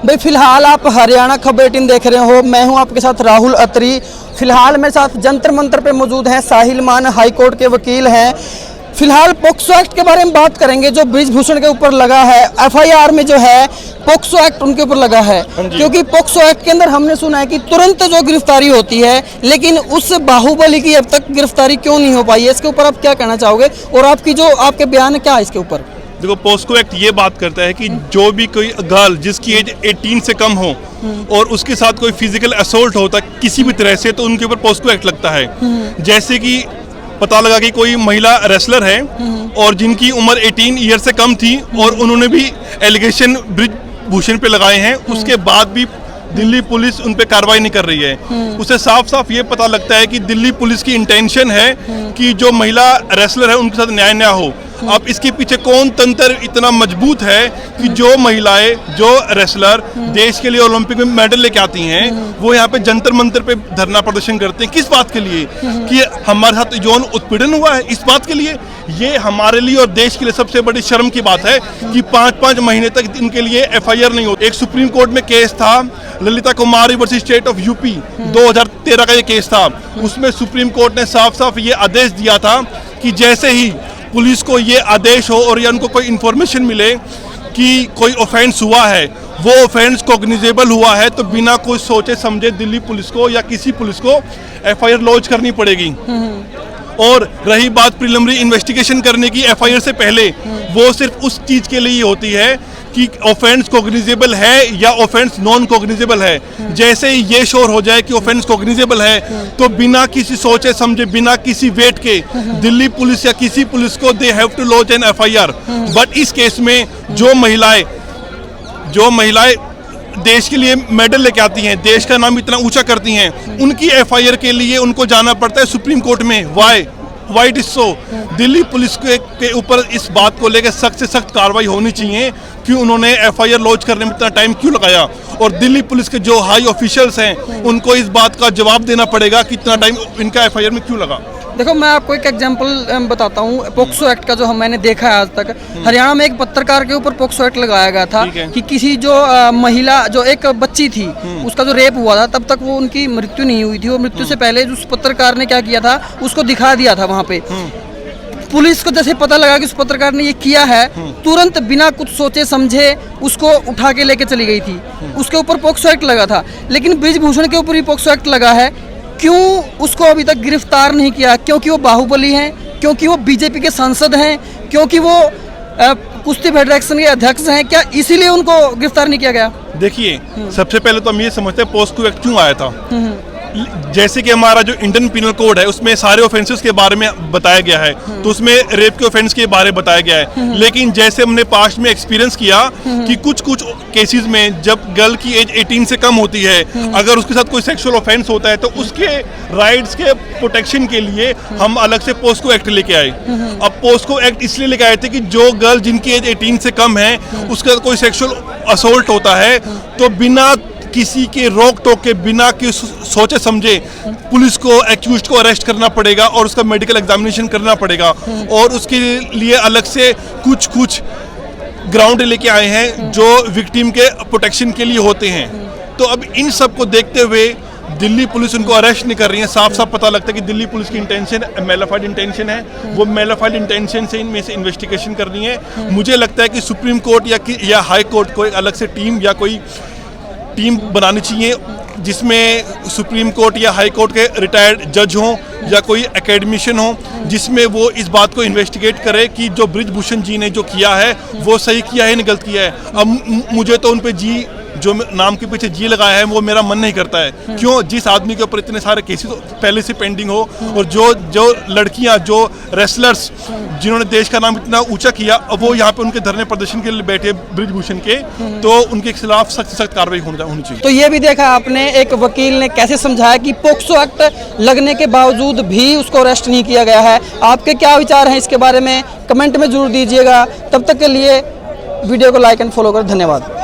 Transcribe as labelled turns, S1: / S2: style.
S1: भाई फिलहाल आप हरियाणा खबर 18 देख रहे हो। मैं हूं आपके साथ राहुल अत्री। फिलहाल मेरे साथ जंतर मंतर पे मौजूद हैं साहिल मान, हाई कोर्ट के वकील हैं। फिलहाल पोक्सो एक्ट के बारे में बात करेंगे जो ब्रिजभूषण के ऊपर लगा है। एफआईआर में जो है पोक्सो एक्ट उनके ऊपर लगा है, क्योंकि पोक्सो एक्ट के अंदर हमने सुना है कि तुरंत जो गिरफ्तारी होती है, लेकिन उस बाहुबली की अब तक गिरफ्तारी क्यों नहीं हो पाई है? इसके ऊपर आप क्या कहना चाहोगे और आपके बयान क्या है इसके ऊपर?
S2: देखो, पोस्को एक्ट ये बात करता है कि जो भी कोई गर्ल जिसकी एज 18 से कम हो और उसके साथ कोई फिजिकल असोल्ट होता है किसी भी तरह से, तो उनके ऊपर पोस्को एक्ट लगता है। जैसे कि पता लगा कि कोई महिला रेसलर है और जिनकी उम्र 18 ईयर से कम थी और उन्होंने भी एलिगेशन ब्रिजभूषण पे लगाए हैं, उसके बाद भी दिल्ली पुलिस उन पे कार्रवाई नहीं कर रही है। उसे साफ साफ ये पता लगता है कि दिल्ली पुलिस की इंटेंशन है कि जो महिला रेसलर है उनके साथ न्याय न हो। अब इसके पीछे कौन तंत्र इतना मजबूत है कि जो महिलाएं, जो रेसलर देश के लिए ओलंपिक में मेडल लेके आती हैं, वो यहाँ पे जंतर मंतर पे धरना प्रदर्शन करते हैं। किस बात के लिए? कि हमारे साथ यौन उत्पीड़न हुआ है, इस बात के लिए। ये हमारे लिए और देश के लिए सबसे बड़ी शर्म की बात है कि 5-5 महीने तक इनके लिए एफआईआर नहीं होती। एक सुप्रीम कोर्ट में केस था ललिता कुमारी वर्सेस स्टेट ऑफ यूपी, 2013 का ये केस था। उसमें सुप्रीम कोर्ट ने साफ साफ ये आदेश दिया था कि जैसे ही पुलिस को ये आदेश हो और या उनको कोई इन्फॉर्मेशन मिले कि कोई ऑफेंस हुआ है, वो ऑफेंस कॉग्निजेबल हुआ है, तो बिना कुछ सोचे समझे दिल्ली पुलिस को या किसी पुलिस को एफआईआर लॉन्च करनी पड़ेगी। और रही बात प्रिलिमिनरी इन्वेस्टिगेशन करने की एफआईआर से पहले, वो सिर्फ उस चीज के लिए होती है कि ऑफेंस कॉग्निजेबल है या ऑफेंस नॉन कॉग्निजेबल है। जैसे ही ये श्योर हो जाए कि ऑफेंस कॉग्निजेबल है, तो बिना किसी सोचे समझे, बिना किसी वेट के दिल्ली पुलिस या किसी पुलिस को they have to launch an FIR. But इस केस में जो महिलाएं देश के लिए मेडल लेके आती हैं, देश का नाम इतना ऊंचा करती हैं, उनकी एफआईआर के लिए उनको जाना पड़ता है सुप्रीम कोर्ट में। Why it is so? Delhi police के ऊपर इस बात को लेकर सख्त से सख्त कार्रवाई होनी चाहिए कि उन्होंने एफआईआर लॉन्च करने में इतना टाइम क्यों लगाया। और दिल्ली पुलिस के जो हाई ऑफिशियल्स हैं उनको इस बात का जवाब देना पड़ेगा कि इतना टाइम इनका एफआईआर में क्यों लगा।
S1: देखो, मैं आपको एक एग्जांपल बताता हूँ पोक्सो एक्ट का, जो मैंने देखा है आज तक। हरियाणा में एक पत्रकार के ऊपर पोक्सो एक्ट लगाया गया था कि किसी जो महिला, जो एक बच्ची थी, उसका जो रेप हुआ था, तब तक वो उनकी मृत्यु नहीं हुई थी और मृत्यु से पहले उस पत्रकार ने क्या किया था, उसको दिखा दिया था वहाँ पे। पुलिस को जैसे पता लगा कि उस पत्रकार ने ये किया है, तुरंत बिना कुछ सोचे समझे उसको उठा के लेके चली गई थी। उसके ऊपर पोक्सो एक्ट लगा था। लेकिन ब्रिजभूषण के ऊपर भी पोक्सो एक्ट लगा है। क्यों उसको अभी तक गिरफ्तार नहीं किया? क्योंकि वो बाहुबली हैं, क्योंकि वो बीजेपी के सांसद हैं, क्योंकि वो कुश्ती फेडरेशन के अध्यक्ष हैं? क्या इसीलिए उनको गिरफ्तार नहीं किया गया?
S2: देखिए, सबसे पहले तो हम ये समझते हैं पोस्को एक्ट क्यों आया था। जैसे कि हमारा जो इंडियन पिनल कोड है उसमें सारे ऑफेंसेस के बारे में बताया गया है, तो उसमें रेप के ऑफेंस के बारे में बताया गया है। लेकिन जैसे हमने पास्ट में एक्सपीरियंस किया कि कुछ केसेस में जब गर्ल की एज 18 से कम होती है, अगर उसके साथ कोई सेक्सुअल ऑफेंस होता है, तो उसके राइट्स के प्रोटेक्शन के लिए हम अलग से पोस्को एक्ट लेके आए। अब पोस्को एक्ट इसलिए लेके आए थे कि जो गर्ल जिनकी एज 18 से कम है, उसका कोई सेक्सुअल असोल्ट होता है, तो बिना किसी के रोक टोक के, बिना कि सोचे समझे पुलिस को, एक्यूज्ड को अरेस्ट करना पड़ेगा और उसका मेडिकल एग्जामिनेशन करना पड़ेगा। और उसके लिए अलग से कुछ ग्राउंड लेके आए हैं जो विक्टिम के प्रोटेक्शन के लिए होते हैं। तो अब इन सब को देखते हुए दिल्ली पुलिस उनको अरेस्ट नहीं कर रही है। साफ साफ पता लगता है कि दिल्ली पुलिस की इंटेंशन मेलाफाइड इंटेंशन है। वो मेलाफाइड इंटेंशन से इनमें से इन्वेस्टिगेशन करनी है। मुझे लगता है कि सुप्रीम कोर्ट या हाई कोर्ट को एक अलग से टीम या कोई टीम बनानी चाहिए, जिसमें सुप्रीम कोर्ट या हाई कोर्ट के रिटायर्ड जज हों या कोई एकेडमिशियन हो, जिसमें वो इस बात को इन्वेस्टिगेट करे कि जो ब्रिजभूषण जी ने जो किया है वो सही किया है, नहीं गलत किया है। अब मुझे तो उन पे जी, जो नाम के पीछे जी लगाया है, वो मेरा मन नहीं करता है। क्यों? जिस आदमी के ऊपर इतने सारे केसेस पहले से पेंडिंग हो और जो लड़कियां, जो रेसलर्स जिन्होंने देश का नाम इतना ऊंचा किया, अब वो यहाँ पे उनके धरने प्रदर्शन के लिए बैठे ब्रिजभूषण के, तो उनके खिलाफ सख्त सख्त कार्रवाई होनी चाहिए।
S1: तो ये भी देखा आपने, एक वकील ने कैसे समझाया कि पोक्सो एक्ट लगने के बावजूद भी उसको अरेस्ट नहीं किया गया है। आपके क्या विचार हैं इसके बारे में? कमेंट में जरूर दीजिएगा। तब तक के लिए वीडियो को लाइक एंड फॉलो कर। धन्यवाद।